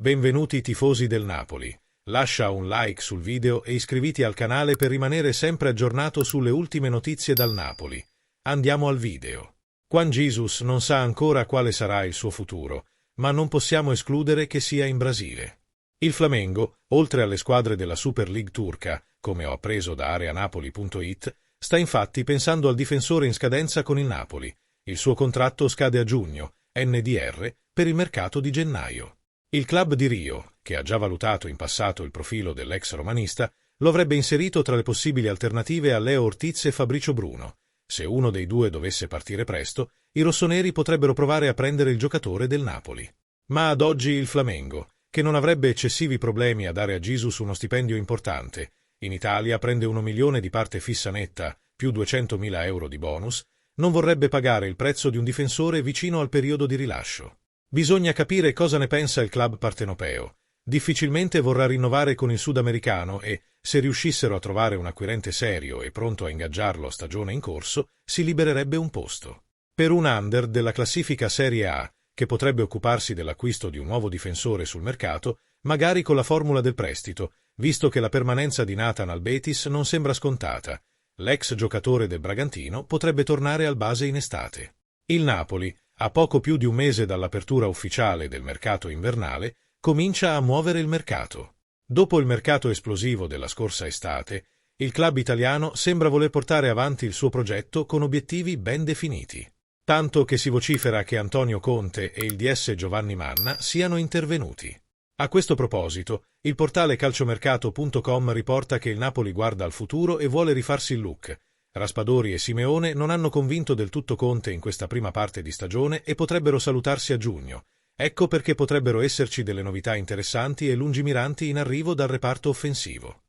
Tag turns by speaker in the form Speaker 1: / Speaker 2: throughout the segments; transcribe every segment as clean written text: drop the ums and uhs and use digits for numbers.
Speaker 1: Benvenuti tifosi del Napoli. Lascia un like sul video e iscriviti al canale per rimanere sempre aggiornato sulle ultime notizie dal Napoli. Andiamo al video. Juan Jesus non sa ancora quale sarà il suo futuro, ma non possiamo escludere che sia in Brasile. Il Flamengo, oltre alle squadre della Super League turca, come ho appreso da areanapoli.it, sta infatti pensando al difensore in scadenza con il Napoli. Il suo contratto scade a giugno, NDR, per il mercato di gennaio. Il club di Rio, che ha già valutato in passato il profilo dell'ex romanista, lo avrebbe inserito tra le possibili alternative a Leo Ortiz e Fabricio Bruno. Se uno dei due dovesse partire presto, i rossoneri potrebbero provare a prendere il giocatore del Napoli. Ma ad oggi il Flamengo, che non avrebbe eccessivi problemi a dare a Jesus uno stipendio importante, in Italia prende 1 milione di parte fissa netta, più 200.000 euro di bonus, non vorrebbe pagare il prezzo di un difensore vicino al periodo di rilascio. Bisogna capire cosa ne pensa il club partenopeo. Difficilmente vorrà rinnovare con il sudamericano e, se riuscissero a trovare un acquirente serio e pronto a ingaggiarlo a stagione in corso, si libererebbe un posto. Per un under della classifica Serie A, che potrebbe occuparsi dell'acquisto di un nuovo difensore sul mercato, magari con la formula del prestito, visto che la permanenza di Nathan al Betis non sembra scontata. L'ex giocatore del Bragantino potrebbe tornare al base in estate. Il Napoli, a poco più di un mese dall'apertura ufficiale del mercato invernale, comincia a muovere il mercato. Dopo il mercato esplosivo della scorsa estate, il club italiano sembra voler portare avanti il suo progetto con obiettivi ben definiti. Tanto che si vocifera che Antonio Conte e il DS Giovanni Manna siano intervenuti. A questo proposito, il portale calciomercato.com riporta che il Napoli guarda al futuro e vuole rifarsi il look. Raspadori e Simeone non hanno convinto del tutto Conte in questa prima parte di stagione e potrebbero salutarsi a giugno. Ecco perché potrebbero esserci delle novità interessanti e lungimiranti in arrivo dal reparto offensivo.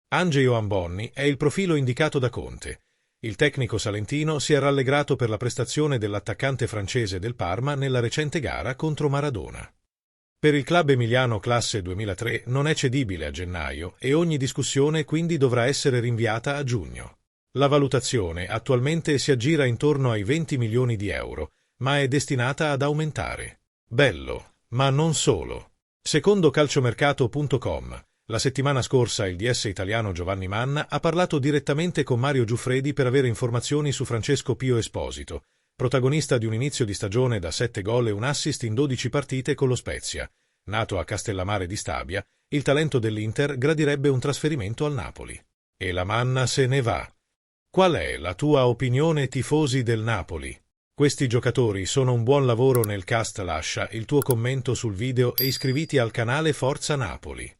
Speaker 1: Angelo Ambonni è il profilo indicato da Conte. Il tecnico salentino si è rallegrato per la prestazione dell'attaccante francese del Parma nella recente gara contro Maradona. Per il club emiliano classe 2003 non è cedibile a gennaio e ogni discussione quindi dovrà essere rinviata a giugno. La valutazione attualmente si aggira intorno ai 20 milioni di euro, ma è destinata ad aumentare. Bello, ma non solo. Secondo calciomercato.com, la settimana scorsa il DS italiano Giovanni Manna ha parlato direttamente con Mario Giuffredi per avere informazioni su Francesco Pio Esposito, protagonista di un inizio di stagione da 7 gol e un assist in 12 partite con lo Spezia. Nato a Castellammare di Stabia, il talento dell'Inter gradirebbe un trasferimento al Napoli. E la Manna se ne va. Qual è la tua opinione, tifosi del Napoli? Questi giocatori sono un buon lavoro nel cast. Lascia il tuo commento sul video e iscriviti al canale Forza Napoli.